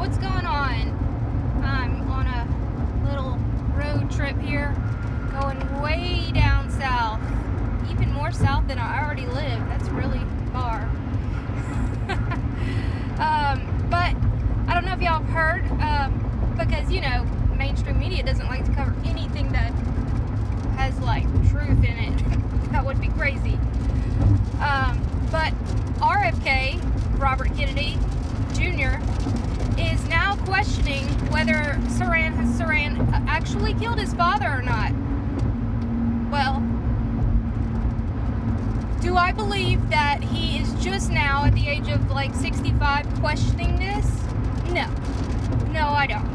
what's going on? I'm on a little road trip here, going way down south, even more south than I already live. That's really far. But I don't know if y'all have heard, because, you know, mainstream media doesn't like to cover anything that has, like, truth in it. That would be crazy. But RFK, Robert Kennedy Jr., is now questioning whether Saran actually killed his father or not. Well, do I believe that he is just now at the age of like 65 questioning this? No, I don't.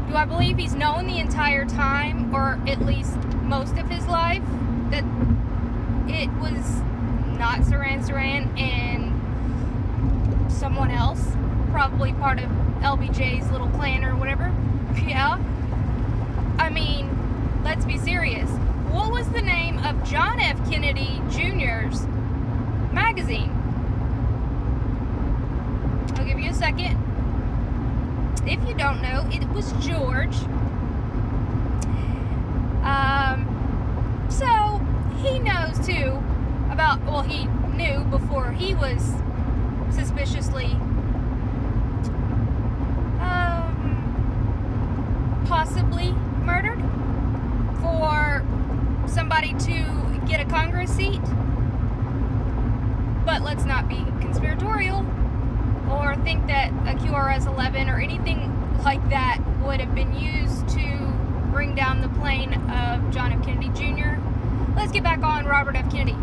Do I believe he's known the entire time, or at least most of his life, that it was not Saran and someone else, probably part of LBJ's little clan or whatever? Yeah. I mean, let's be serious. What was the name of John F. Kennedy Jr.'s magazine? I'll give you a second. If you don't know, it was George. So he knows too about, well, he knew before he was suspiciously possibly murdered for somebody to get a Congress seat. But let's not be conspiratorial or think that a QRS-11 or anything like that would have been used to bring down the plane of John F. Kennedy Jr. Let's get back on Robert F. Kennedy.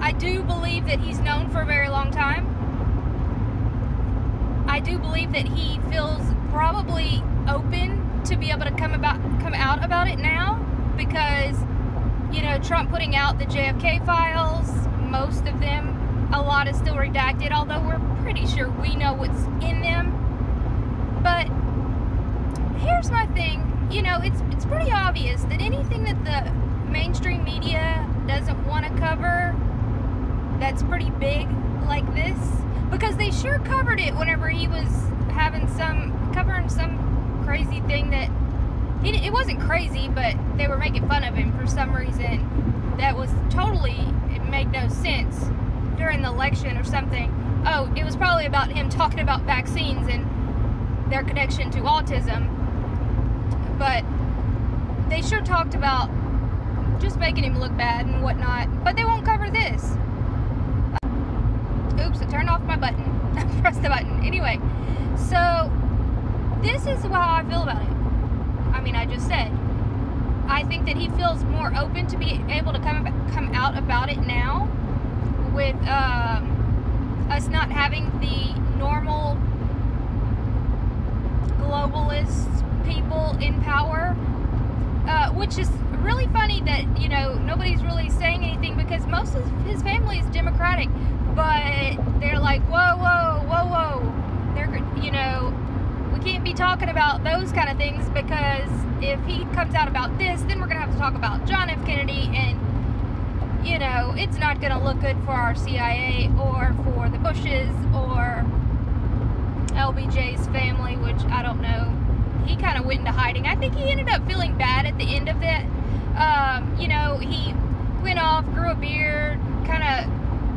I do believe that he's known for a very long time. I do believe that he feels probably open to be able to come out about it now, because, you know, Trump putting out the JFK files, most of them, a lot is still redacted, although we're pretty sure we know what's in them. But here's my thing, you know, it's pretty obvious that anything that the mainstream media doesn't want to cover that's pretty big like this, because they sure covered it whenever he was covering some crazy thing that it wasn't crazy, but they were making fun of him for some reason that was totally, it made no sense during the election or something. Oh, it was probably about him talking about vaccines and their connection to autism, but they sure talked about just making him look bad and whatnot, but they won't cover this. Oops, I turned off my button. Press the button. Anyway, so this is how I feel about it. I mean, I just said, I think that he feels more open to be able to come out about it now, with us not having the normal globalist people in power, which is really funny that, you know, nobody's really saying anything, because most of his family is Democratic, but they're like, whoa, they're, you know, we can't be talking about those kind of things, because if he comes out about this, then we're going to have to talk about John F. Kennedy, and, you know, it's not going to look good for our CIA or for the Bushes or LBJ's family, which I don't know. He kind of went into hiding. I think he ended up feeling bad at the end of that. You know, he went off, grew a beard, kind of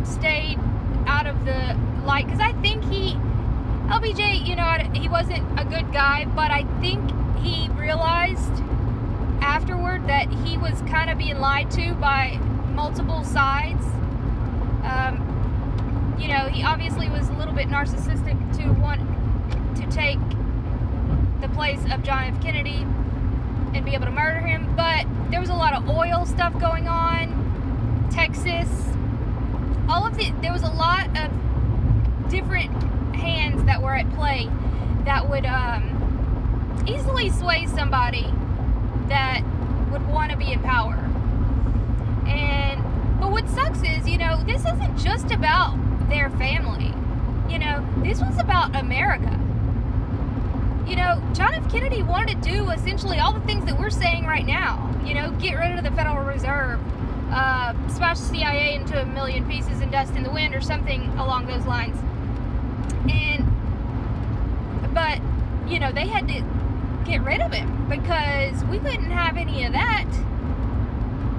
stayed out of the light, because I think LBJ, you know, he wasn't a good guy, but I think he realized afterward that he was kind of being lied to by multiple sides. You know, he obviously was a little bit narcissistic to want to take the place of John F. Kennedy and be able to murder him, but there was a lot of oil stuff going on, Texas, all of it. There was a lot of different hands that were at play that would easily sway somebody that would want to be in power. But what sucks is, you know, this isn't just about their family. You know, this was about America. You know, John F. Kennedy wanted to do essentially all the things that we're saying right now. You know, get rid of the Federal Reserve, smash the CIA into a million pieces and dust in the wind, or something along those lines. But, you know, they had to get rid of him because we couldn't have any of that.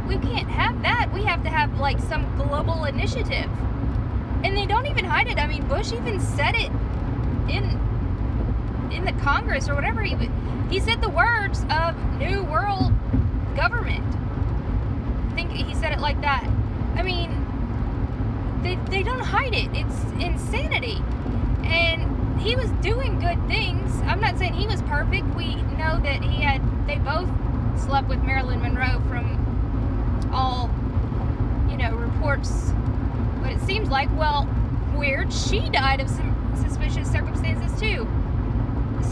We can't have that. We have to have, like, some global initiative. And they don't even hide it. I mean, Bush even said it in the Congress or whatever. He said the words of New World Government. I think he said it like that. I mean, they don't hide it. It's insanity. And he was doing good things. I'm not saying he was perfect. We know that they both slept with Marilyn Monroe from all, you know, reports. But it seems like, well, weird, she died of some suspicious circumstances too.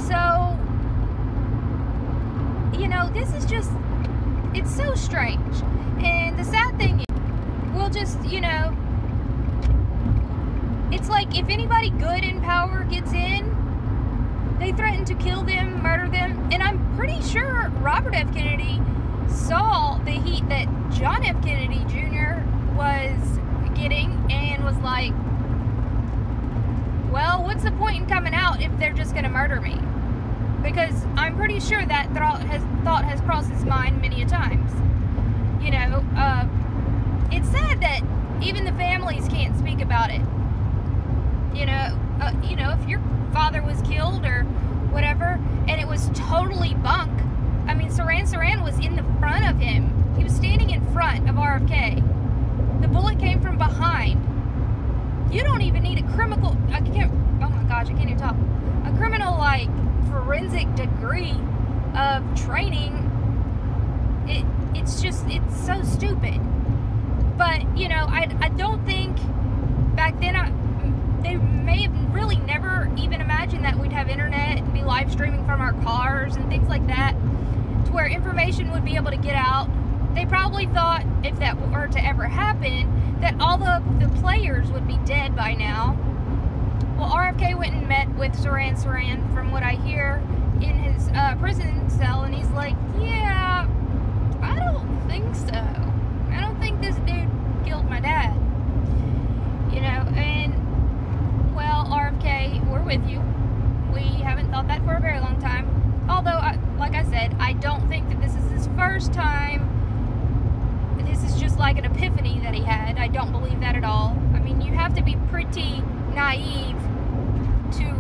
So, you know, this is just, it's so strange. And the sad thing is, we'll just, you know, it's like if anybody good in power gets in, they threaten to kill them, murder them. And I'm pretty sure Robert F. Kennedy saw the heat that John F. Kennedy Jr. was getting and was like, well, what's the point in coming out if they're just going to murder me? Because I'm pretty sure that thought has crossed his mind many a times. You know, it's sad that even the families can't speak about it. You know, if your father was killed or whatever, and it was totally bunk. I mean, Saran was in the front of him. He was standing in front of RFK. The bullet came from behind. You don't even need a criminal, I can't even talk. A criminal, like, forensic degree of training. It's so stupid. But, you know, I don't think back then, they may have really never even imagined that we'd have internet and be live streaming from our cars and things like that, to where information would be able to get out. They probably thought, if that were to ever happen, that all the players would be dead by now. Well, RFK went and met with Saran, from what I hear, in his prison cell, and he's like, yeah, I don't think so. I don't think this dude killed my dad. You know, and, well, RFK, we're with you. We haven't thought that for a very long time. Although, like I said, I don't think that this is his first time. This is just like an epiphany that he had. I don't believe that at all. I mean, you have to be pretty naive to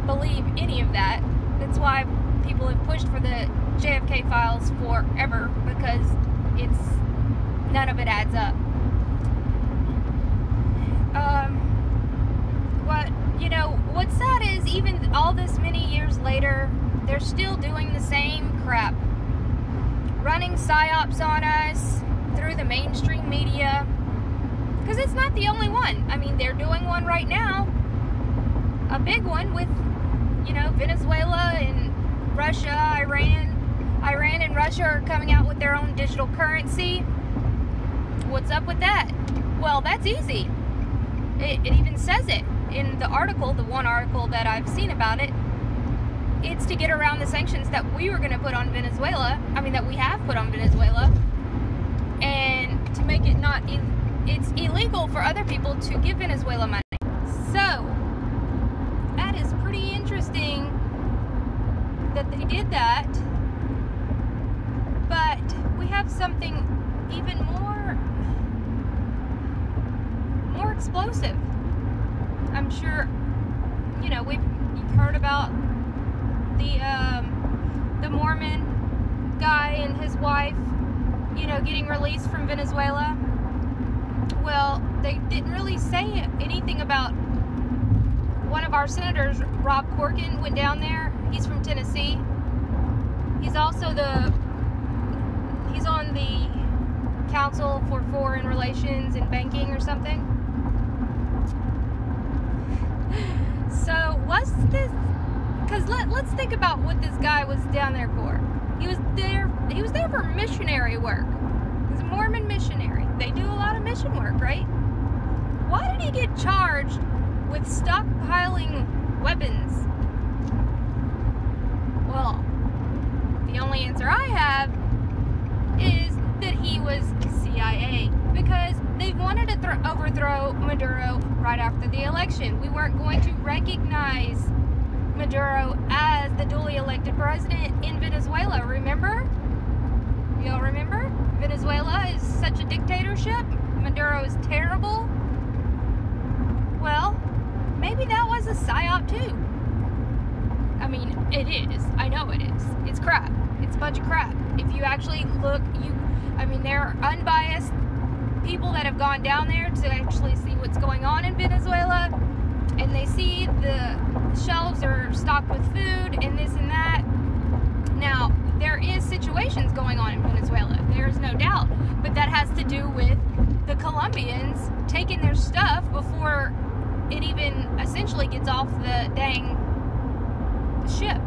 believe any of that. That's why people have pushed for the JFK files forever, because none of it adds up. But, you know, what's sad is even all this many years later, they're still doing the same crap. Running psyops on us through the mainstream media. Because it's not the only one. I mean, they're doing one right now. A big one with, you know, Venezuela and Russia, Iran. Iran and Russia are coming out with their own digital currency. What's up with that? Well, that's easy. It even says it in the article, the one article that I've seen about it. It's to get around the sanctions that we were going to put on Venezuela. I mean, that we have put on Venezuela. And to make it it's illegal for other people to give Venezuela money. So, that is pretty interesting that they did that. But we have something even more explosive. I'm sure, you know, you've heard about the Mormon guy and his wife, you know, getting released from Venezuela. Well, they didn't really say anything about one of our senators, Rob Corkin, went down there. He's from Tennessee. He's also he's on the Council for Foreign Relations and Banking or something. So, what's this? Because let's think about what this guy was down there for. He was there for missionary work. He's a Mormon missionary. They do a lot of mission work, right? Why did he get charged with stockpiling weapons? Well, the only answer I have is that he was CIA, because they wanted to overthrow Maduro right after the election. We weren't going to recognize Maduro as the duly elected president in Venezuela. Remember? Y'all remember? Venezuela is such a dictatorship. Maduro is terrible. Well, maybe that was a psyop too. I mean, it is. I know it is. It's crap. It's a bunch of crap. If you actually look, there are unbiased people that have gone down there to actually see what's going on in Venezuela, and they see the shelves are stocked with food and this and that. Now, there is situations going on in Venezuela. There's no doubt. But that has to do with the Colombians taking their stuff before it even essentially gets off the dang ship.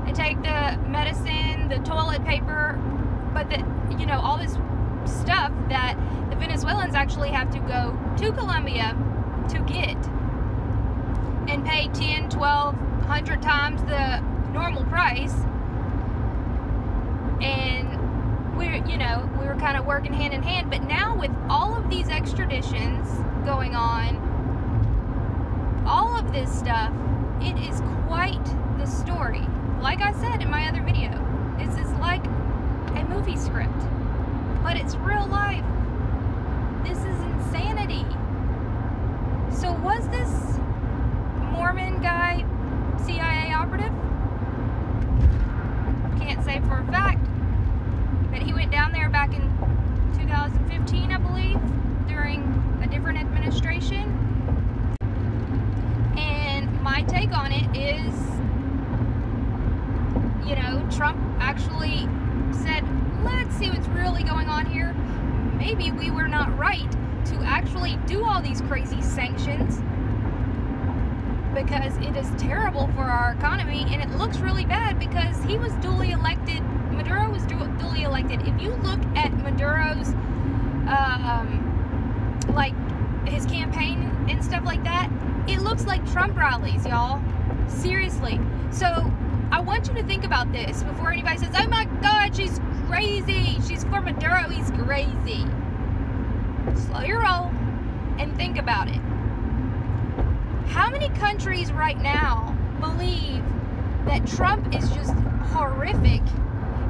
They take the medicine, the toilet paper, but all this stuff that the Venezuelans actually have to go to Colombia to get and pay 10, 12, 100 times the normal price. And we were kind of working hand in hand. But now with all of these extraditions going on, all of this stuff, it is quite the story. Like I said in my other video, this is like a movie script, but it's real life. This is insanity. So was this Mormon guy CIA operative? Can't say for a fact, but he went down there back in 2015, I believe, during a different administration. And my take on it is, Trump actually said, let's see what's really going on here. Maybe we were not right to actually do all these crazy sanctions, because it is terrible for our economy, and it looks really bad because he was duly elected. Maduro was duly elected. If you look at Maduro's his campaign and stuff like that, it looks like Trump rallies, y'all. Seriously. So I want you to think about this before anybody says, oh my God, she's crazy. She's for Maduro. He's crazy. Slow your roll and think about it. How many countries right now believe that Trump is just horrific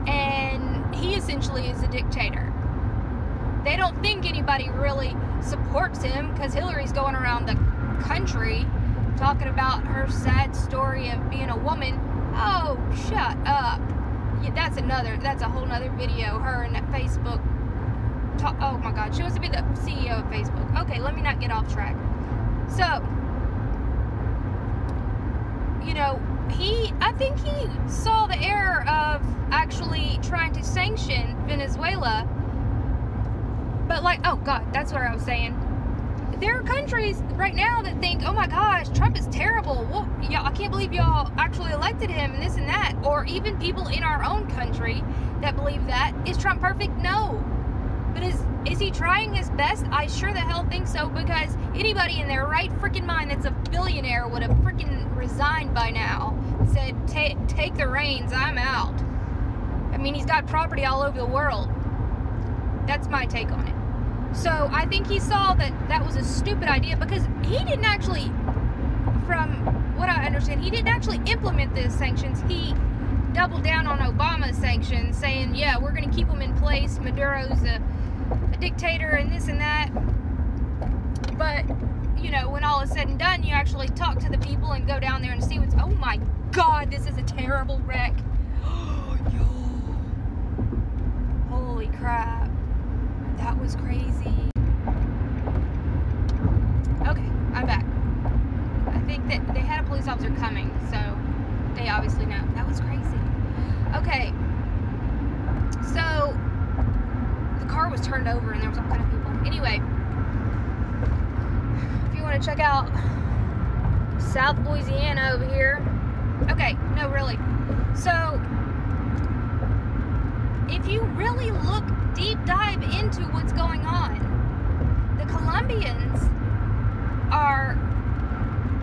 and he essentially is a dictator? They don't think anybody really supports him because Hillary's going around the country talking about her sad story of being a woman. Oh, shut up. Yeah, that's a whole nother video. Her and that Facebook. Oh my God, she wants to be the CEO of Facebook. Okay, let me not get off track. So, I think he saw the error of actually trying to sanction Venezuela. But oh God, that's what I was saying. There are countries right now that think, oh my gosh, Trump is terrible. Well, I can't believe y'all actually elected him and this and that. Or even people in our own country that believe that. Is Trump perfect? No. But is he trying his best? I sure the hell think so, because anybody in their right freaking mind that's a billionaire would have freaking resigned by now. Said, take the reins, I'm out. I mean, he's got property all over the world. That's my take on it. So I think he saw that was a stupid idea, because he didn't actually, from what I understand, he didn't actually implement the sanctions. He doubled down on Obama's sanctions, saying, yeah, we're going to keep them in place. Maduro's a dictator and this and that. But, when all is said and done, you actually talk to the people and go down there and see what's, oh my God, this is a terrible wreck. Holy crap. That was crazy. Okay, I'm back. I think that they had a police officer coming, so they obviously know. That was crazy. Okay, so the car was turned over and there was all kind of people. Anyway, if you want to check out South Louisiana over here. Okay, no, really. So, if you really look deep dive into what's going on, the Colombians are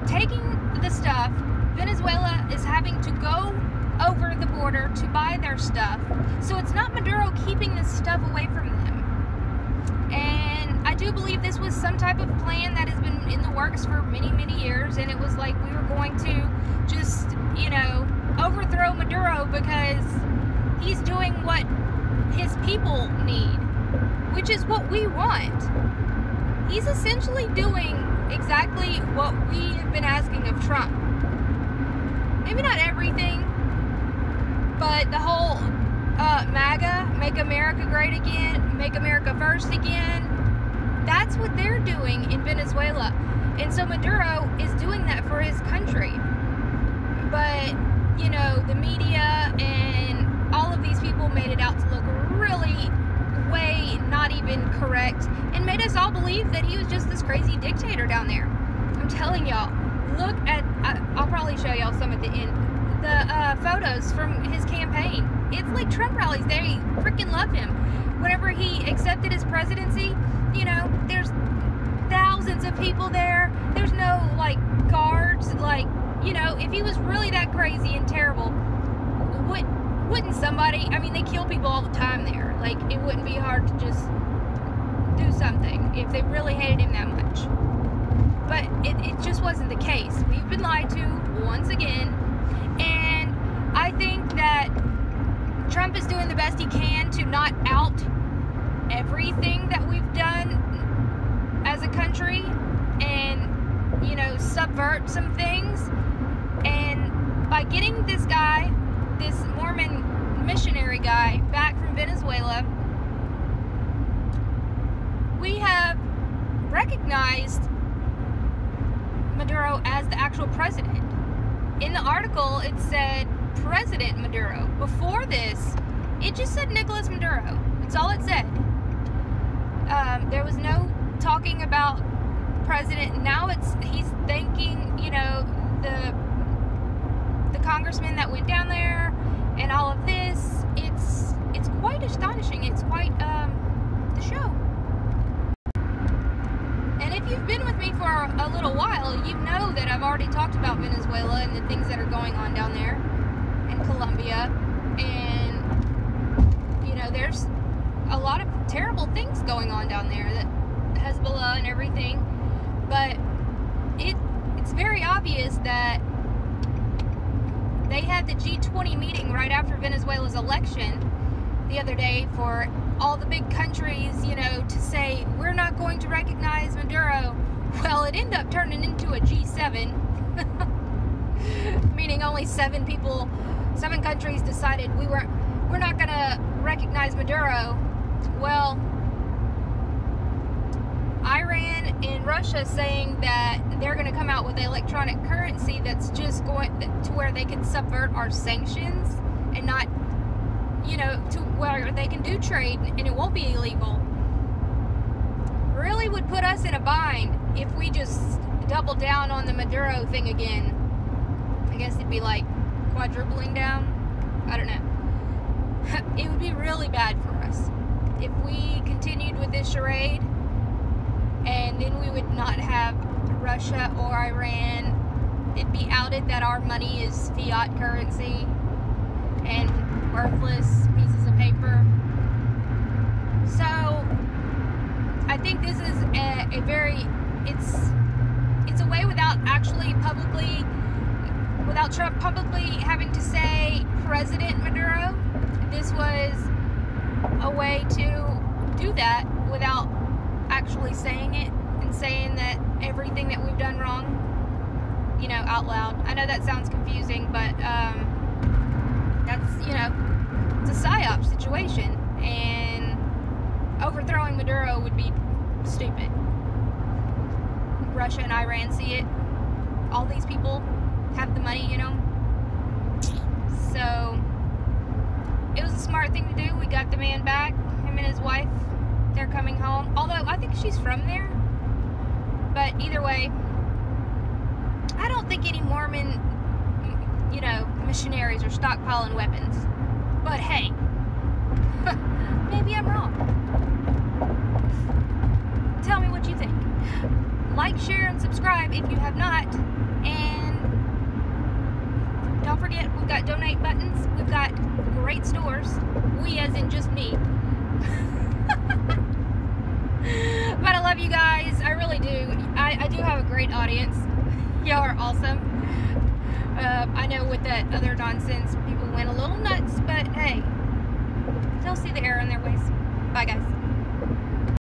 taking the stuff. Venezuela is having to go over the border to buy their stuff. So it's not Maduro keeping this stuff away from them. And do believe this was some type of plan that has been in the works for many, many years, and it was like we were going to just, you know, overthrow Maduro because he's doing what his people need, which is what we want. He's essentially doing exactly what we have been asking of Trump. Maybe not everything, but the whole MAGA, make America great again, make America first again, that's what they're doing in Venezuela. And so Maduro is doing that for his country. But, you know, the media and all of these people made it out to look really way not even correct and made us all believe that he was just this crazy dictator down there. I'm telling y'all, look at, I'll probably show y'all some at the end, the photos from his campaign. It's like Trump rallies. They freaking love him. Whenever he accepted his presidency, you know, there's thousands of people there. There's no, like, guards. Like, you know, if he was really that crazy and terrible, wouldn't somebody, I mean, they kill people all the time there. Like, it wouldn't be hard to just do something if they really hated him that much. But it just wasn't the case. We've been lied to once again. And I think that Trump is doing the best he can to not out everything that we've done as a country and, you know, subvert some things. And by getting this guy, this Mormon missionary guy, back from Venezuela, we have recognized Maduro as the actual president. In the article, it said President Maduro. Before this, it just said Nicolas Maduro. That's all it said. There was no talking about president. Now he's thanking, you know, the congressman that went down there and all of this. It's quite astonishing. It's quite the show. And if you've been with me for a little while, you know that I've already talked about Venezuela and the things that are going on down there in Colombia. And, you know, there's a lot of terrible things going on down there, that Hezbollah and everything. But it's very obvious that they had the G20 meeting right after Venezuela's election the other day for all the big countries, you know, to say, we're not going to recognize Maduro. Well, it ended up turning into a G7, meaning only 7 countries decided we're not going to recognize Maduro. Well, Iran and Russia saying that they're going to come out with an electronic currency that's just going to where they can subvert our sanctions and not, you know, to where they can do trade and it won't be illegal, really would put us in a bind if we just double down on the Maduro thing again. I guess it'd be like quadrupling down. I don't know. It would be really bad for us if we continued with this charade, and then we would not have Russia or Iran. It'd be outed that our money is fiat currency and worthless pieces of paper. So I think this is a very, it's a way without Trump publicly having to say President Maduro. This was a way to do that without actually saying it and saying that everything that we've done wrong, you know, out loud. I know that sounds confusing, but that's, you know, it's a PSYOP situation, and overthrowing Maduro would be stupid. Russia and Iran see it. All these people have the money, you know. So it was a smart thing to do. We got the man back, him and his wife. They're coming home. Although I think she's from there. But either way, I don't think any Mormon, you know, missionaries are stockpiling weapons. But hey, maybe I'm wrong. Tell me what you think. Like, share, and subscribe if you have not. And don't forget, we've got donate buttons. We've got great stores. We as in just me. Bye. but I love you guys. I really do. I do have a great audience. Y'all are awesome. I know with that other nonsense, people went a little nuts, but hey, they'll see the error in their ways. Bye, guys.